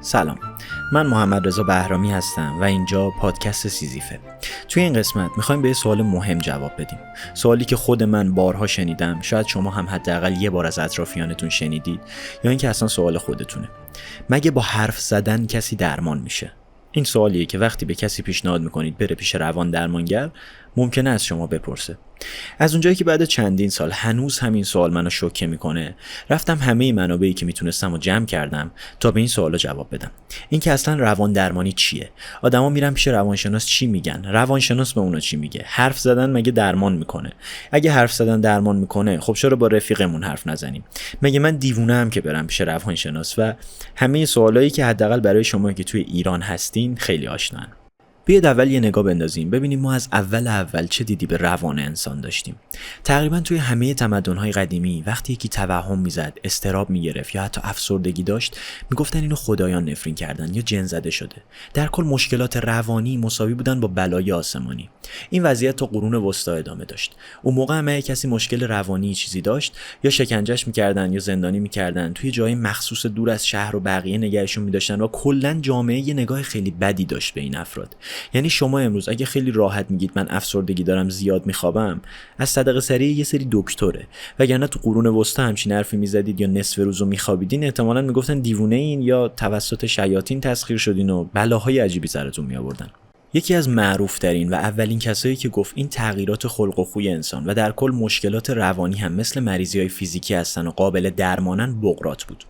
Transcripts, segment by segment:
سلام، من محمد رضا بهرامی هستم و اینجا پادکست سیزیفه. توی این قسمت میخوایم به یه سوال مهم جواب بدیم. سوالی که خود من بارها شنیدم، شاید شما هم حداقل یه بار از اطرافیانتون شنیدید یا اینکه اصلا سوال خودتونه. مگه با حرف زدن کسی درمان میشه؟ این سوالیه که وقتی به کسی پیشنهاد میکنید بره پیش روان درمانگر، ممکنه از شما بپرسه. از اونجایی که بعد چندین سال هنوز همین سوال منو شوکه میکنه، رفتم همه منابعی که میتونستم رو جمع کردم تا به این سوالا جواب بدم. این که اصلا روان درمانی چیه؟ آدما میرن پیش روانشناس چی میگن؟ روانشناس به اونا چی میگه؟ حرف زدن مگه درمان میکنه؟ اگه حرف زدن درمان میکنه، خب چرا با رفیقمون حرف نزنیم؟ مگه من دیوونه ام که برم پیش روانشناس؟ و همه سوالایی که حداقل برای شما که توی ایران هستین خیلی آشنان. بیاید اول یه نگاه بندازیم ببینیم ما از اول چه دیدی به روان انسان داشتیم. تقریبا توی همه تمدن‌های قدیمی وقتی یکی توهم میزد، اضطراب میگرفت یا حتی افسردگی داشت، میگفتن اینو خدایان نفرین کردن یا جن زده شده. در کل مشکلات روانی مساوی بودن با بلای آسمانی. این وضعیت تا قرون وسطا ادامه داشت. اون موقع هم کسی مشکل روانی چیزی داشت، یا شکنجهش میکردن یا زندانی میکردن، توی جای مخصوص دور از شهر و بقیه نگهشون می‌داشتن و کلاً جامعه یه نگاه خیلی بدی داشت به این افراد. یعنی شما امروز اگه خیلی راحت میگید من افسردگی دارم، زیاد میخوابم، از صدقه سریع یه سری دکتره، وگرنه تو قرون وسطا همچین حرفی میزدید یا نصف روزو میخوابیدین، احتمالاً میگفتن دیوونه این یا توسط شیاطین تسخیر شدین و بلاهای عجیبی سرتون میآوردن. یکی از معروف‌ترین و اولین کسایی که گفت این تغییرات خلق و خوی انسان و در کل مشکلات روانی هم مثل مریضی‌های فیزیکی هستن و قابل درمانن بقراط بود.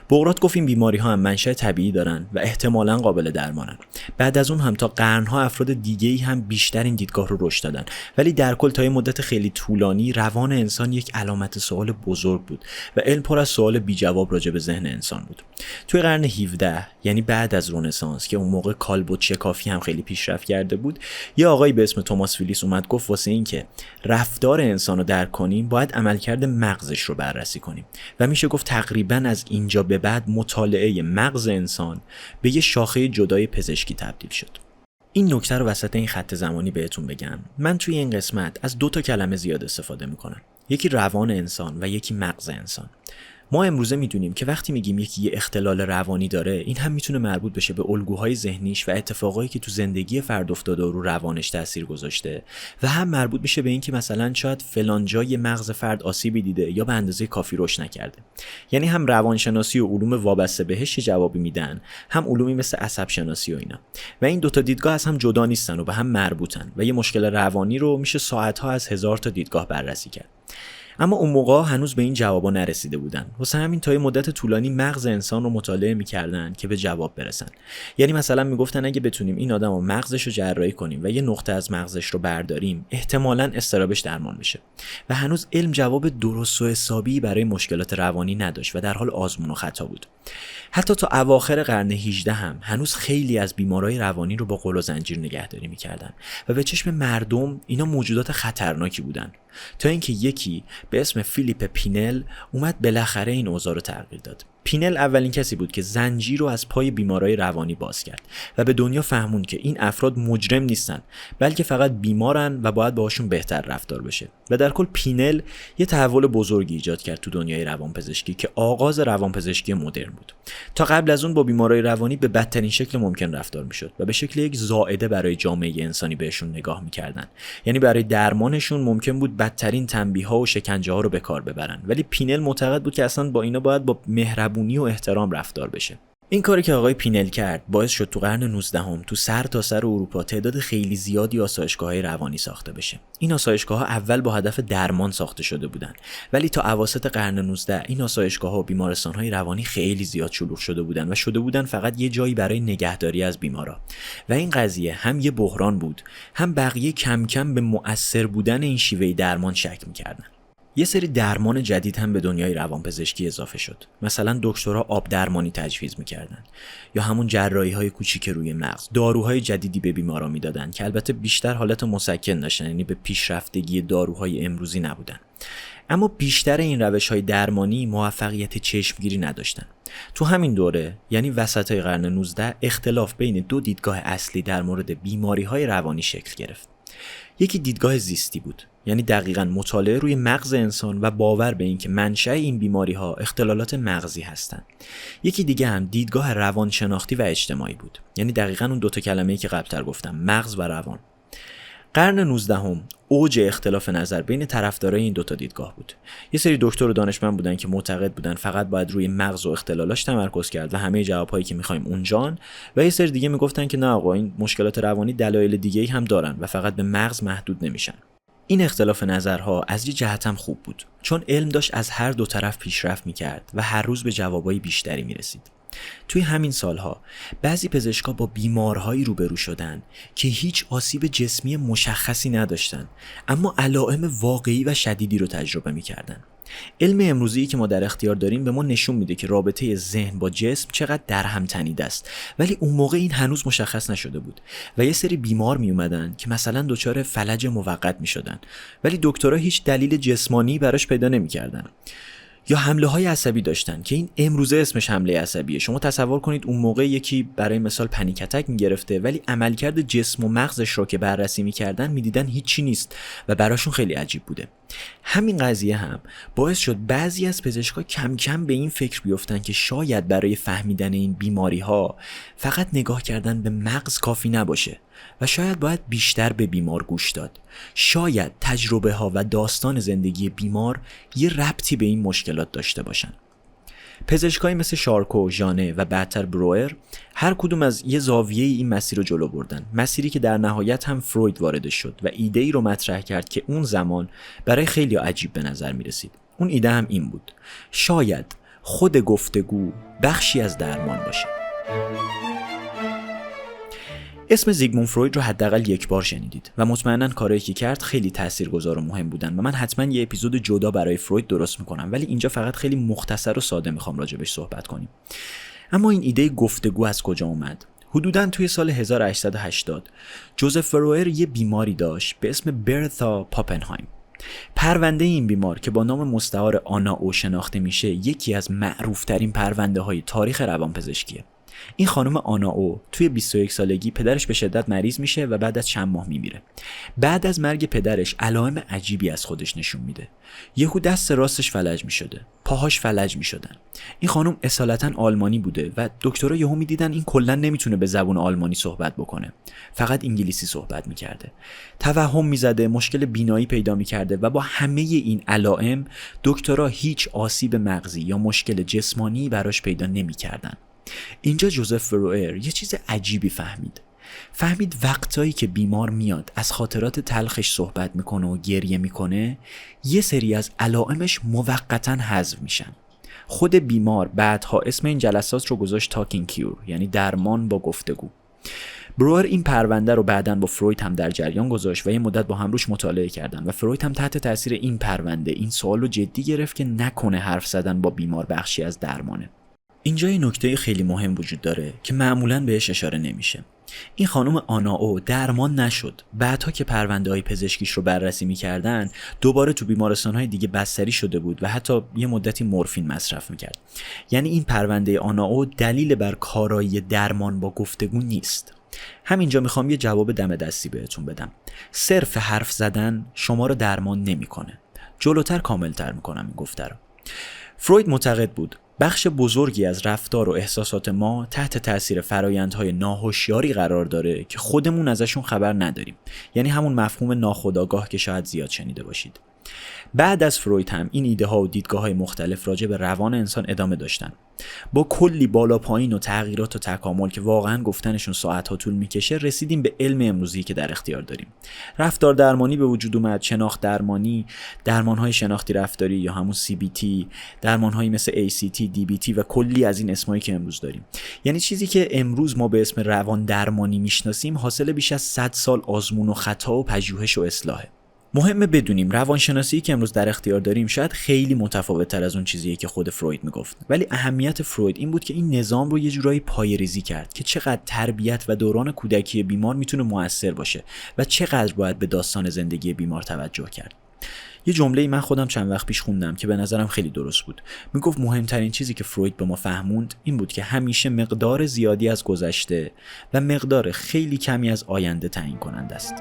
بقراط گفت این بیماری‌ها هم منشأ طبیعی دارن و احتمالاً قابل درمانن. بعد از اون هم تا قرن‌ها افراد دیگه‌ای هم بیشتر این دیدگاه رو رشد دادن، ولی در کل تا یه مدت خیلی طولانی روان انسان یک علامت سوال بزرگ بود و علم پر از سوال بی جواب راجع به ذهن انسان بود. توی قرن 17 یعنی بعد از رنسانس که اون موقع کالبد شکافی هم خیلی پیشرفت کرده بود، یه آقایی به اسم توماس ویلیس اومد گفت واسه این که رفتار انسان رو درک کنیم باید عملکرد مغزش رو بررسی کنیم و میشه گفت تقریباً از اینجا به بعد مطالعه مغز انسان به یه شاخه جدای پزشکی تبدیل شد. این نکته رو وسط این خط زمانی بهتون بگم. من توی این قسمت از 2 کلمه زیاد استفاده میکنم. یکی روان انسان و یکی مغز انسان. ما امروزه میدونیم که وقتی میگیم یکی یه اختلال روانی داره، این هم میتونه مربوط بشه به الگوهای ذهنیش و اتفاقایی که تو زندگی فرد افتاده و رو روانش تاثیر گذاشته، و هم مربوط میشه به این که مثلا شاید فلان جای مغز فرد آسیبی دیده یا به اندازه کافی رشد نکرده. یعنی هم روانشناسی و علوم وابسته بهش جوابی میدن، هم علومی مثل عصب شناسی و اینا. و این 2 دیدگاه از هم جدا نیستن و به هم مربوطن و یه مشکل روانی رو میشه ساعت‌ها از 1000 تا دیدگاه بررسی کرد. اما اون موقع هنوز به این جوابا نرسیده بودن. واسه همین تا یه مدت طولانی مغز انسان رو مطالعه می‌کردن که به جواب برسن. یعنی مثلا میگفتن اگه بتونیم این آدمو مغزش رو جراحی کنیم و یه نقطه از مغزش رو برداریم، احتمالاً اضطرابش درمان میشه. و هنوز علم جواب درست و حسابی برای مشکلات روانی نداشت و در حال آزمون و خطا بود. حتی تا اواخر قرن 18 هم هنوز خیلی از بیمارای روانی رو با قل و زنجیر نگهداری می‌کردن و به چشم مردم اینا موجودات خطرناکی بودن، تا اینکه یکی به اسم فیلیپ پینل اومد بالاخره این اوضاع رو تغییر داد. پینل اولین کسی بود که زنجیر رو از پای بیمارای روانی باز کرد و به دنیا فهموند که این افراد مجرم نیستن، بلکه فقط بیمارن و باید باهاشون بهتر رفتار بشه. و در کل پینل یه تحول بزرگی ایجاد کرد تو دنیای روانپزشکی که آغاز روانپزشکی مدرن بود. تا قبل از اون با بیمارای روانی به بدترین شکل ممکن رفتار میشد و به شکل یک زائده برای جامعه انسانی بهشون نگاه میکردن. یعنی برای درمانشون ممکن بود بدترین تنبیه‌ها و شکنجه‌ها رو به کار ببرن، ولی پینل معتقد بود که اصلا با اینا باید با مهربونی و احترام رفتار بشه. این کاری که آقای پینل کرد باعث شد تو قرن 19 تو سر تا سر اروپا تعداد خیلی زیادی آسایشگاه‌های روانی ساخته بشه. این آسایشگاه‌ها اول با هدف درمان ساخته شده بودن، ولی تا اواسط قرن 19 این آسایشگاه‌ها و بیمارستان‌های روانی خیلی زیاد شلوغ شده بودن و شده بودن فقط یه جایی برای نگهداری از بیمارا. و این قضیه هم یه بحران بود، هم بقیه کم کم به مؤثر بودن این شیوه درمان شک می‌کردن. یه سری درمان جدید هم به دنیای روانپزشکی اضافه شد. مثلا دکترها آب درمانی تجویز می‌کردن، یا همون جراحی‌های کوچیک روی مغز، داروهای جدیدی به بیمارا میدادن که البته بیشتر حالت مسکن داشتن، یعنی به پیشرفتگی داروهای امروزی نبودن. اما بیشتر این روش‌های درمانی موفقیت چشمگیری نداشتن. تو همین دوره، یعنی وسطای قرن 19، اختلاف بین 2 دیدگاه اصلی در مورد بیماری‌های روانی شکل گرفت. یکی دیدگاه زیستی بود یعنی دقیقاً مطالعه روی مغز انسان و باور به این که منشأ این بیماری‌ها اختلالات مغزی هستند. یکی دیگه هم دیدگاه روانشناختی و اجتماعی بود، یعنی دقیقاً اون دوتا کلمه‌ای که قبل‌تر گفتم، مغز و روان. قرن 19 اوج اختلاف نظر بین طرفدارای این دوتا دیدگاه بود. یه سری دکتر و دانشمند بودن که معتقد بودن فقط باید روی مغز و اختلالاش تمرکز کرد و همه جوابایی که می‌خوایم اونجان، و یه سری دیگه میگفتن که نه آقا، این مشکلات روانی دلایل دیگه‌ای هم دارن و فقط به مغز محدود نمیشن. این اختلاف نظرها از یه جهت هم خوب بود، چون علم داشت از هر دو طرف پیشرفت می‌کرد و هر روز به جوابای بیشتری می‌رسید. توی همین سالها بعضی پزشکا با بیمارهایی روبرو شدن که هیچ آسیب جسمی مشخصی نداشتن، اما علائم واقعی و شدیدی رو تجربه می‌کردن. علم امروزی که ما در اختیار داریم به ما نشون میده که رابطه ذهن با جسم چقدر درهم تنیده است، ولی اون موقع این هنوز مشخص نشده بود و یه سری بیمار می اومدن که مثلا دچار فلج موقت می شدن، ولی دکترها هیچ دلیل جسمانی براش پیدا نمی‌کردن. یا حمله های عصبی داشتن که این امروزه اسمش حمله عصبیه. شما تصور کنید اون موقع یکی برای مثال پنیک اتک میگرفته، ولی عملکرد جسم و مغزش رو که بررسی میکردن میدیدن هیچی نیست و براشون خیلی عجیب بوده. همین قضیه هم باعث شد بعضی از پزشکا کم کم به این فکر بیفتن که شاید برای فهمیدن این بیماری ها فقط نگاه کردن به مغز کافی نباشه و شاید باید بیشتر به بیمار گوش داد. شاید تجربه ها و داستان زندگی بیمار یه ربطی به این مشکلات داشته باشن. پزشکایی مثل شارکو، ژانه و بعدتر بروئر هر کدوم از یه زاویه این مسیر رو جلو بردن، مسیری که در نهایت هم فروید واردش شد و ایده‌ای رو مطرح کرد که اون زمان برای خیلی عجیب به نظر می رسید. اون ایده هم این بود: شاید خود گفتگو بخشی از درمان باشه. اسم زیگموند فروید رو حداقل یک بار شنیدید و مطمئناً کارهایی که کرد خیلی تاثیرگذار و مهم بودن و من حتما یه اپیزود جدا برای فروید درست میکنم، ولی اینجا فقط خیلی مختصر و ساده میخوام راجبش صحبت کنیم. اما این ایده گفتگو از کجا اومد؟ حدوداً توی سال 1880 جوزف فروئر یه بیماری داشت به اسم برتا پاپنهایم. پرونده این بیمار که با نام مستعار آنا او شناخته میشه یکی از معروف‌ترین پرونده‌های تاریخ روانپزشکیه. این خانم آنا او توی 21 سالگی پدرش به شدت مریض میشه و بعد از چند ماه میمیره. بعد از مرگ پدرش علائم عجیبی از خودش نشون میده. یهو دست راستش فلج میشده، پاهاش فلج میشدن. این خانم اصالتا آلمانی بوده و دکترها یهو میدیدن این کلا نمیتونه به زبون آلمانی صحبت بکنه، فقط انگلیسی صحبت میکرده. توهم میزده، مشکل بینایی پیدا میکرده و با همه این علائم دکترها هیچ آسیب مغزی یا مشکل جسمانی براش پیدا نمیکردن. اینجا جوزف فروئر یه چیز عجیبی فهمید وقتایی که بیمار میاد از خاطرات تلخش صحبت میکنه و گریه میکنه، یه سری از علائمش موقتاً حذف میشن. خود بیمار بعدها اسم این جلسات رو گذاشت تاکینگ کیور، یعنی درمان با گفتگو. بروئر این پرونده رو بعداً با فروید هم در جریان گذاشت و یه مدت با هم روش مطالعه کردن و فروید هم تحت تاثیر این پرونده این سوال رو جدی گرفت که نکنه حرف زدن با بیمار بخشی از درمانه. اینجا یه نکته خیلی مهم وجود داره که معمولاً بهش اشاره نمیشه. این خانم آنا او درمان نشد. بعدها که پرونده‌های پزشکیش رو بررسی می‌کردن، دوباره تو بیمارستان‌های دیگه بستری شده بود و حتی یه مدتی مورفین مصرف می‌کرد. یعنی این پرونده آنا او دلیل بر کارایی درمان با گفتگو نیست. همینجا میخوام یه جواب دم دستی بهتون بدم. صرف حرف زدن شما رو درمان نمی‌کنه. جلوتر کامل‌تر می‌کنم این گفته رو. فروید معتقد بود بخش بزرگی از رفتار و احساسات ما تحت تاثیر فرایندهای ناهوشیاری قرار داره که خودمون ازشون خبر نداریم، یعنی همون مفهوم ناخودآگاه که شاید زیاد شنیده باشید. بعد از فروید هم این ایده ها و دیدگاه های مختلف راجع به روان انسان ادامه داشتن. با کلی بالا پایین و تغییرات و تکامل که واقعا گفتنشون ساعت ها طول میکشه، رسیدیم به علم امروزی که در اختیار داریم. رفتار درمانی به وجود اومد، شناخت درمانی، درمان های شناختی رفتاری یا همون CBT، درمان هایی مثل ACT، DBT و کلی از این اسمایی که امروز داریم. یعنی چیزی که امروز ما به اسم روان درمانی میشناسیم حاصل بیش از 100 سال آزمون و خطا و پژوهش و اصلاحه. مهمه بدونیم روانشناسی که امروز در اختیار داریم شاید خیلی متفاوت‌تر از اون چیزیه که خود فروید میگفت، ولی اهمیت فروید این بود که این نظام رو یه جورایی پایه‌ریزی کرد که چقدر تربیت و دوران کودکی بیمار میتونه مؤثر باشه و چقدر باید به داستان زندگی بیمار توجه کرد. یه جمله‌ای من خودم چند وقت پیش خوندم که به نظرم خیلی درست بود. میگفت مهمترین چیزی که فروید به ما فهموند این بود که همیشه مقدار زیادی از گذشته و مقدار خیلی کمی از آینده تعیین کننده است.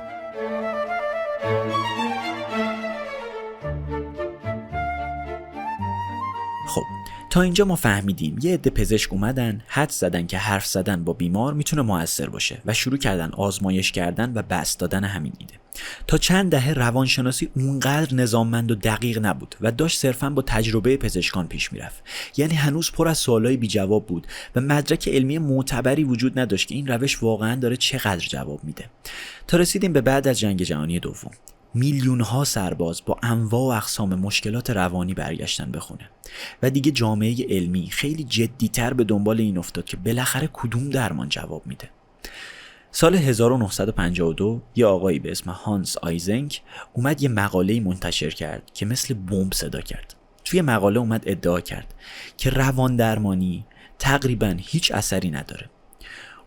خب تا اینجا ما فهمیدیم یه عده پزشک اومدن حدس زدن که حرف زدن با بیمار میتونه موثر باشه و شروع کردن آزمایش کردن و بسط دادن همین ایده. تا چند دهه روانشناسی اونقدر نظاممند و دقیق نبود و داشت صرفاً با تجربه پزشکان پیش میرفت. یعنی هنوز پر از سوالای بی جواب بود و مدرک علمی معتبری وجود نداشت که این روش واقعاً داره چقدر جواب میده. تا رسیدیم به بعد از جنگ جهانی دوم. میلیون‌ها سرباز با انواع و اقسام مشکلات روانی برگشتن به خونه و دیگه جامعه علمی خیلی جدی‌تر به دنبال این افتاد که بالاخره کدوم درمان جواب میده. سال 1952 یه آقایی به اسم هانس آیزنک اومد یه مقاله‌ای منتشر کرد که مثل بمب صدا کرد. توی مقاله اومد ادعا کرد که روان درمانی تقریباً هیچ اثری نداره.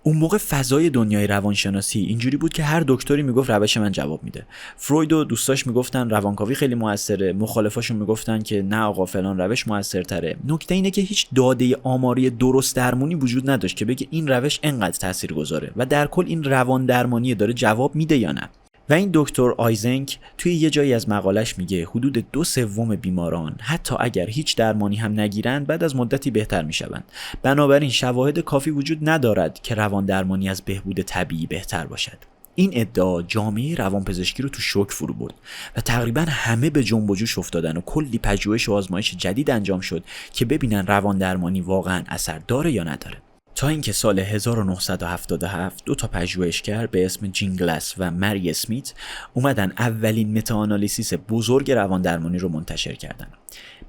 اون موقع فضای دنیای روانشناسی اینجوری بود که هر دکتری میگفت روش من جواب میده. فروید و دوستاش میگفتن روانکاوی خیلی موثره، مخالفاشون میگفتن که نه آقا فلان روش موثرتره. نکته اینه که هیچ داده آماری درست درمانی وجود نداشت که بگه این روش انقدر تاثیرگذاره و در کل این روان درمانی داره جواب میده یا نه. و این دکتر آیزنک توی یه جایی از مقالش میگه حدود 2/3 بیماران حتی اگر هیچ درمانی هم نگیرند بعد از مدتی بهتر میشوند. بنابراین شواهد کافی وجود ندارد که روان درمانی از بهبود طبیعی بهتر باشد. این ادعا جامعه روانپزشکی رو تو شوک فرو برد و تقریبا همه به جنب و جوش افتادن و کلی پژوهش و آزمایش جدید انجام شد که ببینن روان درمانی واقعا اثر داره یا نداره. تا اینکه سال 1977 دو تا پژوهشگر به اسم جینگلس و مری اسمیت اومدن اولین متاآنالیسیس بزرگ روان درمانی رو منتشر کردن.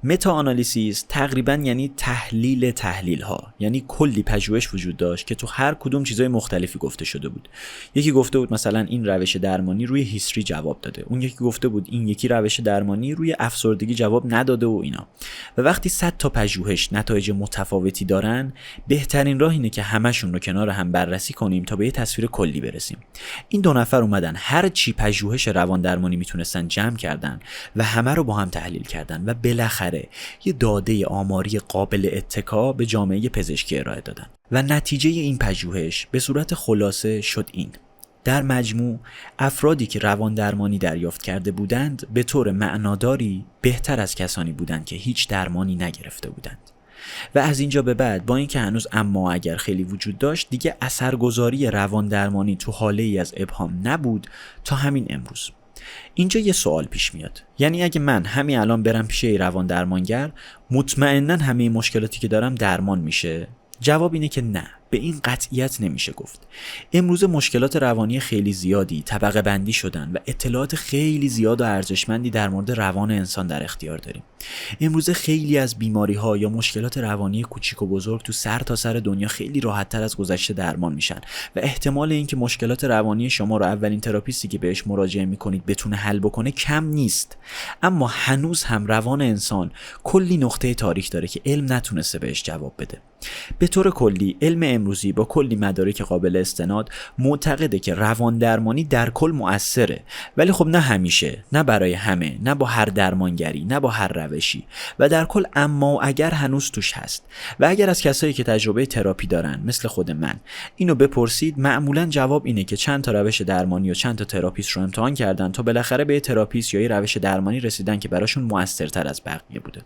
متاآنالیسیس تقریبا یعنی تحلیل ها، یعنی کلی پژوهش وجود داشت که تو هر کدوم چیزای مختلفی گفته شده بود. یکی گفته بود مثلا این روش درمانی روی هیستری جواب داده، اون یکی گفته بود این یکی روش درمانی روی افسردگی جواب نداده و اینا. و وقتی 100 تا پژوهش نتایج متفاوتی دارن، بهترین راه اینه که همشون رو کنار هم بررسی کنیم تا به یه تصویر کلی برسیم. این دو نفر اومدن هر چی پژوهش روان درمانی میتونستن جمع کردن و همه رو با هم تحلیل کردن و بالاخره یه داده آماری قابل اتکا به جامعه پزشکی ارائه دادن. و نتیجه این پژوهش به صورت خلاصه شد این: در مجموع افرادی که روان درمانی دریافت کرده بودند به طور معناداری بهتر از کسانی بودند که هیچ درمانی نگرفته بودند. و از اینجا به بعد با اینکه هنوز اما اگر خیلی وجود داشت، دیگه اثرگذاری روان درمانی تو حاله ای از ابهام نبود تا همین امروز. اینجا یه سوال پیش میاد، یعنی اگه من همین الان برم پیش روان درمانگر مطمئناً همه مشکلاتی که دارم درمان میشه؟ جواب اینه که نه، به این قطعیت نمیشه گفت. امروز مشکلات روانی خیلی زیادی طبقه بندی شدن و اطلاعات خیلی زیاد و ارزشمندی در مورد روان انسان در اختیار داریم. امروز خیلی از بیماری ها یا مشکلات روانی کوچیک و بزرگ تو سر تا سر دنیا خیلی راحت تر از گذشته درمان میشن و احتمال اینکه مشکلات روانی شما رو اولین تراپیستی که بهش مراجعه میکنید بتونه حل بکنه کم نیست. اما هنوز هم روان انسان کلی نقطه تاریک داره که علم نتونسته بهش جواب بده. به طور کلی علم امروزی با کلی مدارک قابل استناد معتقده که روان درمانی در کل مؤثره، ولی خب نه همیشه، نه برای همه، نه با هر درمانگری، نه با هر روشی و در کل اما و اگر هنوز توش هست. و اگر از کسایی که تجربه تراپی دارن مثل خود من اینو بپرسید، معمولا جواب اینه که چند تا روش درمانی و چند تا تراپیست رو امتحان کردن تا بالاخره به تراپیست یا روش درمانی رسیدن که براشون موثرتر از بقیه بوده.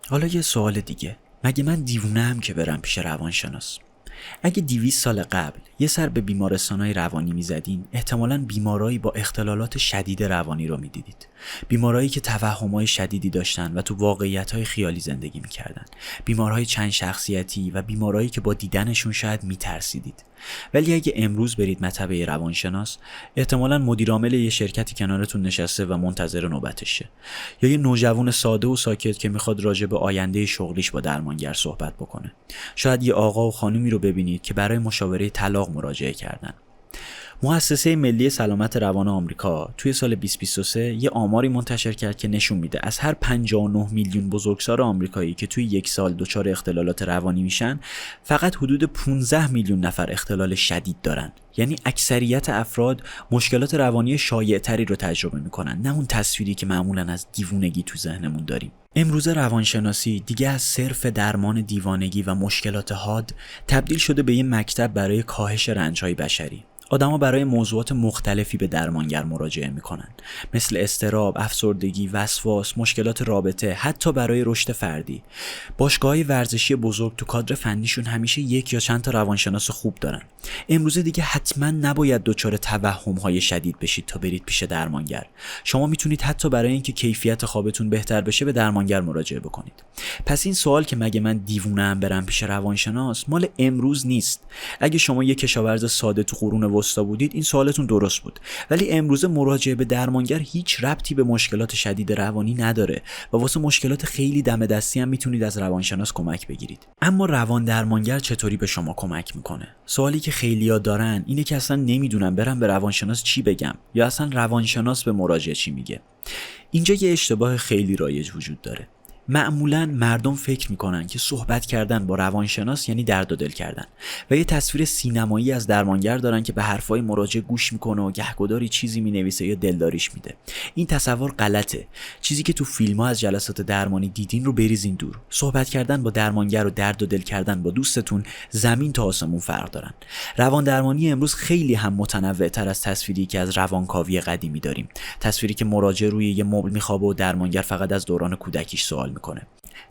حالا یه سوال دیگه، مگه من دیوونه‌ام که برم پیش روانشناس؟ اگه 200 سال قبل یه سر به بیمارستان‌های روانی می‌زدین، احتمالاً بیمارایی با اختلالات شدید روانی رو می‌دیدید. بیمارایی که توهم‌های شدیدی داشتن و تو واقعیت‌های خیالی زندگی می‌کردن. بیمارهای چند شخصیتی و بیمارایی که با دیدنشون شاید می‌ترسیدید. ولی اگه امروز برید مطب روانشناس، احتمالاً مدیر عامل یه شرکتی کنارتون نشسته و منتظر نوبتشه، یا یه نوجوان ساده و ساکت که میخواد راجع به آینده شغلیش با درمانگر صحبت بکنه. شاید یه آقا و خانومی رو ببینید که برای مشاوره طلاق مراجعه کردن. مؤسسه ملی سلامت روان آمریکا توی سال 2023 یه آماری منتشر کرد که نشون میده از هر 59 میلیون بزرگسال آمریکایی که توی یک سال دچار اختلالات روانی میشن، فقط حدود 15 میلیون نفر اختلال شدید دارن. یعنی اکثریت افراد مشکلات روانی شایع‌تری رو تجربه میکنن، نه اون تصویری که معمولاً از دیوونگی تو ذهنمون داریم. امروز روانشناسی دیگه از صرف درمان دیوانگی و مشکلات حاد تبدیل شده به یه مکتب برای کاهش رنج‌های بشری. آدما برای موضوعات مختلفی به درمانگر مراجعه میکنن، مثل اضطراب، افسردگی، وسواس، مشکلات رابطه، حتی برای رشد فردی. باشگاه‌های ورزشی بزرگ تو کادر فنیشون همیشه یک یا چند تا روانشناس خوب دارن. امروزه دیگه حتما نباید دچار توهم‌های شدید بشید تا برید پیش درمانگر. شما میتونید حتی برای اینکه کیفیت خوابتون بهتر بشه به درمانگر مراجعه بکنید. پس این سوال که مگه من دیوونه‌ام برم پیش روانشناس مال امروز نیست. اگه شما یک کشاورز ساده تو قرون وسطا بودید این سوالتون درست بود، ولی امروزه مراجعه به درمانگر هیچ ربطی به مشکلات شدید روانی نداره و واسه مشکلات خیلی دم دستی هم میتونید از روانشناس کمک بگیرید. اما روان درمانگر چطوری به شما کمک میکنه؟ سوالی که خیلیا دارن اینه که اصلا نمیدونن برم به روانشناس چی بگم یا اصلا روانشناس به مراجعه چی میگه. اینجا یه اشتباه خیلی رایج وجود داره. معمولاً مردم فکر میکنن که صحبت کردن با روانشناس یعنی درد و دل کردن و یه تصویر سینمایی از درمانگر دارن که به حرفای مراجع گوش میکنه و گهگداری چیزی مینویسه یا دلداریش میده. این تصور غلطه. چیزی که تو فیلم‌ها از جلسات درمانی دیدین رو بریزین دور. صحبت کردن با درمانگر و درد و دل کردن با دوستتون زمین تا آسمون فرق دارن. روان درمانی امروز خیلی هم متنوع‌تر از تصویری که از روانکاوی قدیمی داریم. تصویری که مراجع روی یه مبل میخوابه و درمانگر فقط از دوران کودکیش سوال میکنه.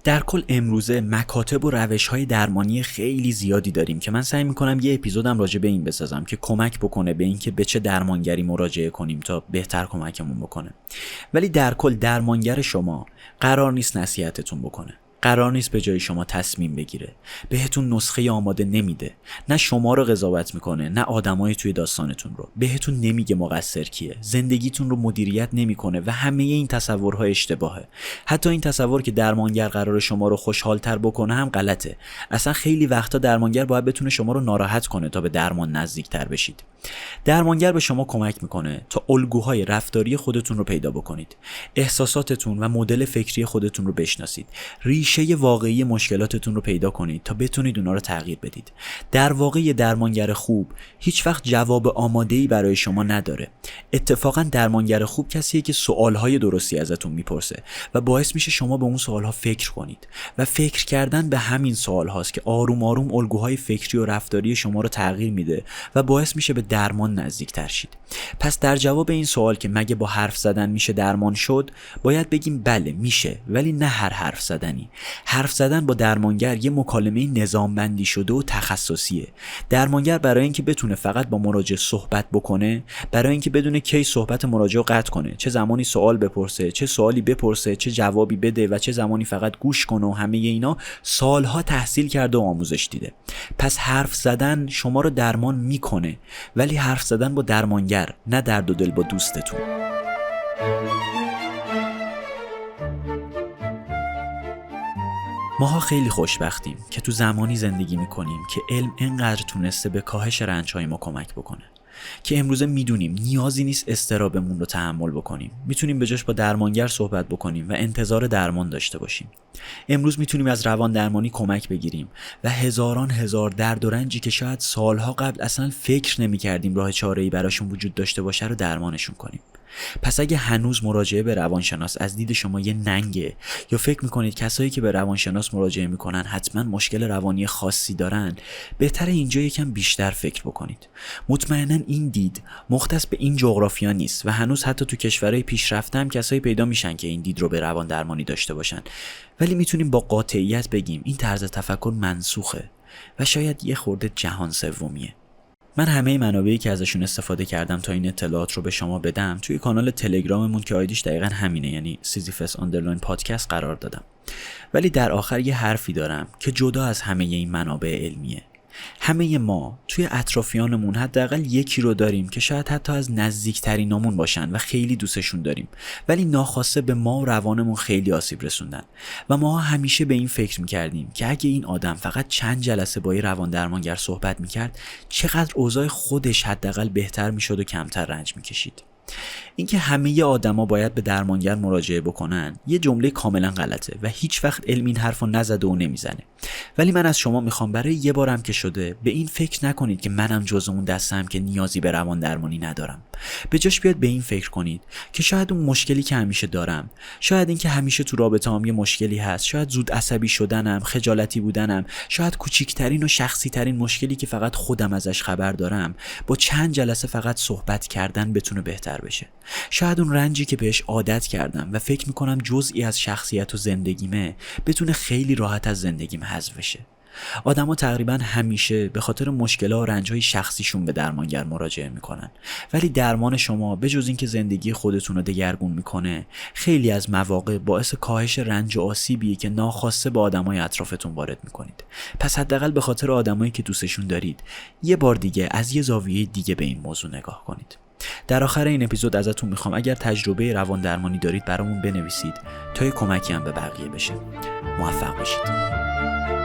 در کل امروزه مکاتب و روش‌های درمانی خیلی زیادی داریم که من سعی میکنم یه اپیزودم راجع به این بسازم که کمک بکنه به اینکه به چه درمانگری مراجعه کنیم تا بهتر کمکمون بکنه. ولی در کل درمانگر شما قرار نیست نصیحتتون بکنه. قرار نیست به جای شما تصمیم بگیره. بهتون نسخه آماده نمیده. نه شما رو قضاوت میکنه، نه آدمای توی داستانتون رو. بهتون نمیگه مقصر کیه. زندگیتون رو مدیریت نمیکنه و همه این تصورها اشتباهه. حتی این تصور که درمانگر قرار شما رو خوشحال‌تر بکنه هم غلطه. اصلا خیلی وقتا درمانگر باید بتونه شما رو ناراحت کنه تا به درمان نزدیک‌تر بشید. درمانگر به شما کمک میکنه تا الگوهای رفتاری خودتون رو پیدا بکنید. احساساتتون و مدل فکری خودتون رو بشناسید. ریشه واقعی مشکلاتتون رو پیدا کنید تا بتونید اونا رو تغییر بدید. در واقع یه درمانگر خوب هیچ وقت جواب آماده‌ای برای شما نداره. اتفاقا درمانگر خوب کسیه که سوالهای درستی ازتون میپرسه و باعث میشه شما به اون سوالها فکر کنید و فکر کردن به همین سوالهاست که آروم آروم الگوهای فکری و رفتاری شما رو تغییر میده و باعث میشه به درمان نزدیک‌تر شید. پس در جواب این سوال که مگه با حرف زدن میشه درمان شد، باید بگیم بله میشه، ولی نه هر حرف زدنی. حرف زدن با درمانگر یه مکالمه نظام‌بندی شده و تخصصیه. درمانگر برای اینکه بتونه فقط با مراجع صحبت بکنه، برای اینکه بدونه کی صحبت مراجع رو قطع کنه، چه زمانی سوال بپرسه، چه سوالی بپرسه، چه جوابی بده و چه زمانی فقط گوش کنه و همه اینا سالها تحصیل کرده و آموزش دیده. پس حرف زدن شما رو درمان میکنه، ولی حرف زدن با درمانگر، نه درد و دل با دوستتون. ماها خیلی خوشبختیم که تو زمانی زندگی میکنیم که علم اینقدر تونسته به کاهش رنج‌های ما کمک بکنه که امروزه میدونیم نیازی نیست اضطرابمون رو تحمل بکنیم. میتونیم به جاش با درمانگر صحبت بکنیم و انتظار درمان داشته باشیم. امروز میتونیم از روان درمانی کمک بگیریم و هزاران هزار درد و رنجی که شاید سالها قبل اصلا فکر نمی‌کردیم راه چاره‌ای براشون وجود داشته باشه رو درمانشون کنیم. پس اگه هنوز مراجعه به روانشناس از دید شما یه ننگه یا فکر میکنید کسایی که به روانشناس مراجعه میکنن حتما مشکل روانی خاصی دارن، بهتره اینجا یکم بیشتر فکر بکنید. مطمئنا این دید مختص به این جغرافیا نیست و هنوز حتی تو کشورهای پیشرفته هم کسایی پیدا میشن که این دید رو به روان درمانی داشته باشن، ولی میتونیم با قاطعیت بگیم این طرز تفکر منسوخه و شاید یه خورده جهان سومیه. من همه منابعی که ازشون استفاده کردم تا این اطلاعات رو به شما بدم توی کانال تلگراممون که آیدیش دقیقاً همینه، یعنی sisyphus_podcast قرار دادم. ولی در آخر یه حرفی دارم که جدا از همه این منابع علمیه. همه ما توی اطرافیانمون حداقل یکی رو داریم که شاید حتی از نزدیکترینامون باشن و خیلی دوستشون داریم، ولی ناخواسته به ما و روانمون خیلی آسیب رسوندن و ما همیشه به این فکر میکردیم که اگه این آدم فقط چند جلسه با یه روان درمانگر صحبت میکرد چقدر اوضاع خودش حداقل بهتر میشد و کمتر رنج میکشید. اینکه همه آدما باید به درمانگر مراجعه بکنن یه جمله کاملا غلطه و هیچ وقت علم این حرفو نزده و نمیزنه. ولی من از شما میخوام برای یه بارم که شده به این فکر نکنید که منم جز اون دستم که نیازی به روان درمانی ندارم. به جاش بیاد به این فکر کنید که شاید اون مشکلی که همیشه دارم، شاید این که همیشه تو رابطه‌ام یه مشکلی هست، شاید زود عصبی شدنم، خجالتی بودنم، شاید کوچیکترین و شخصی ترین مشکلی که فقط خودم ازش خبر دارم، با چند جلسه فقط صحبت کردن بتونه بهتر بشه. شاید اون رنجی که بهش عادت کردم و فکر میکنم جزئی از شخصیت و زندگیمه بتونه خیلی راحت از زندگیم حذف بشه. آدما تقریبا همیشه به خاطر مشکل‌ها و رنج‌های شخصیشون به درمانگر مراجعه میکنن، ولی درمان شما به جز اینکه زندگی خودتون رو دگرگون میکنه، خیلی از مواقع باعث کاهش رنج و آسیبیه که ناخواسته به آدمای اطرافتون وارد میکنید. پس حداقل به خاطر آدمایی که دوستشون دارید یه بار دیگه از یه زاویه دیگه به این موضوع نگاه کنید. در آخر این اپیزود ازتون میخوام اگر تجربه روان درمانی دارید برامون بنویسید تا یه کمکی هم به بقیه بشه. موفق باشید.